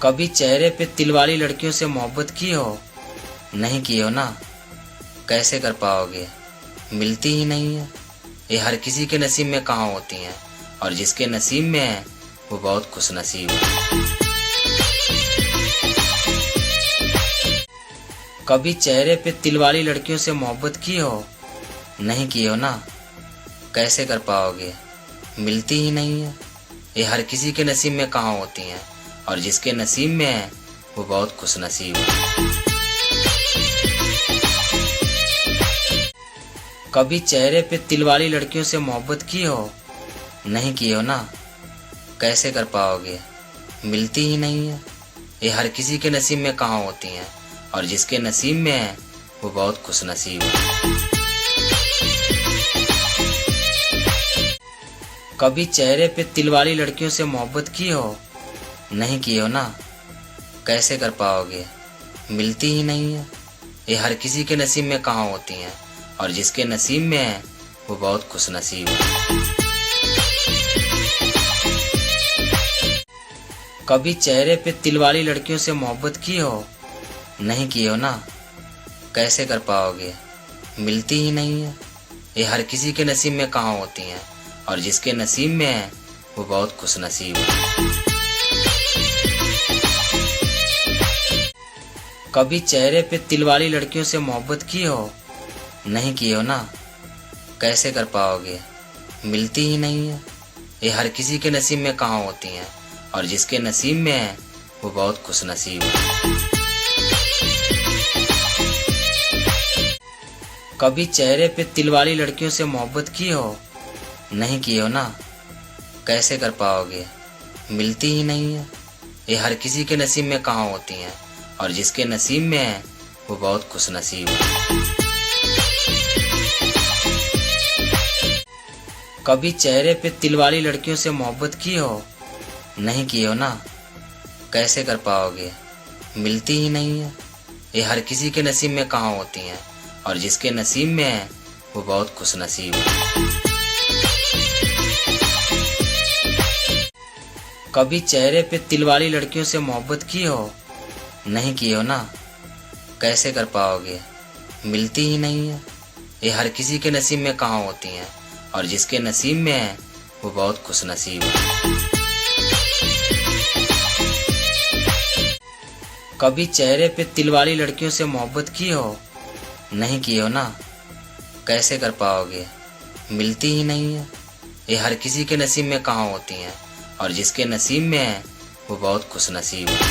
कभी चेहरे पे तिल वाली लड़कियों से मोहब्बत की हो? नहीं की हो ना, कैसे कर पाओगे, मिलती ही नहीं है। ये हर किसी के नसीब में कहाँ होती हैं, और जिसके नसीब में है वो बहुत खुश नसीब है। कभी चेहरे पे तिल वाली लड़कियों से मोहब्बत की हो? नहीं की हो ना, कैसे कर पाओगे, मिलती ही नहीं है। ये हर किसी के नसीब में कहाँ होती हैं, और जिसके नसीब में है वो बहुत खुश नसीब है। कभी चेहरे पे तिल वाली लड़कियों से मोहब्बत की हो? नहीं की हो ना, कैसे कर पाओगे, मिलती ही नहीं है। ये हर किसी के नसीब में कहाँ होती हैं, और जिसके नसीब में है वो बहुत खुश नसीब है। कभी चेहरे पे तिल वाली लड़कियों से मोहब्बत की हो? नहीं की हो ना, कैसे कर पाओगे, मिलती ही नहीं है। ये हर किसी के नसीब में कहाँ होती हैं, और जिसके नसीब में है वो बहुत खुश नसीब है। कभी चेहरे पे तिल वाली लड़कियों से मोहब्बत की हो? नहीं की हो ना, कैसे कर पाओगे, मिलती ही नहीं है। ये हर किसी के नसीब में कहाँ होती हैं, और जिसके नसीब में है वो बहुत खुश नसीब है। कभी चेहरे पे तिल वाली लड़कियों से मोहब्बत की हो? नहीं की हो ना, कैसे कर पाओगे, मिलती ही नहीं है। ये हर किसी के नसीब में कहाँ होती हैं, और जिसके नसीब में है वो बहुत खुश नसीब है। कभी चेहरे पे तिल वाली लड़कियों से मोहब्बत की हो? नहीं की हो ना, कैसे कर पाओगे, मिलती ही नहीं है। ये हर किसी के नसीब में कहाँ होती हैं, और जिसके नसीब में है वो बहुत खुश नसीब है। कभी चेहरे पे तिल वाली लड़कियों से मोहब्बत की हो? नहीं की हो ना, कैसे कर पाओगे, मिलती ही नहीं है। ये हर किसी के नसीब में कहाँ होती हैं, और जिसके नसीब में है वो बहुत खुश नसीब है। कभी चेहरे पे तिल वाली लड़कियों से मोहब्बत की हो? नहीं की हो ना, कैसे कर पाओगे, मिलती ही नहीं है। ये हर किसी के नसीब में कहाँ होती हैं, और जिसके नसीब में है वो बहुत खुश नसीब है। कभी चेहरे पे तिल वाली लड़कियों से मोहब्बत की हो? नहीं की हो ना, कैसे कर पाओगे, मिलती ही नहीं है। ये हर किसी के नसीब में कहाँ होती हैं, और जिसके नसीब में है वो बहुत खुश नसीब है।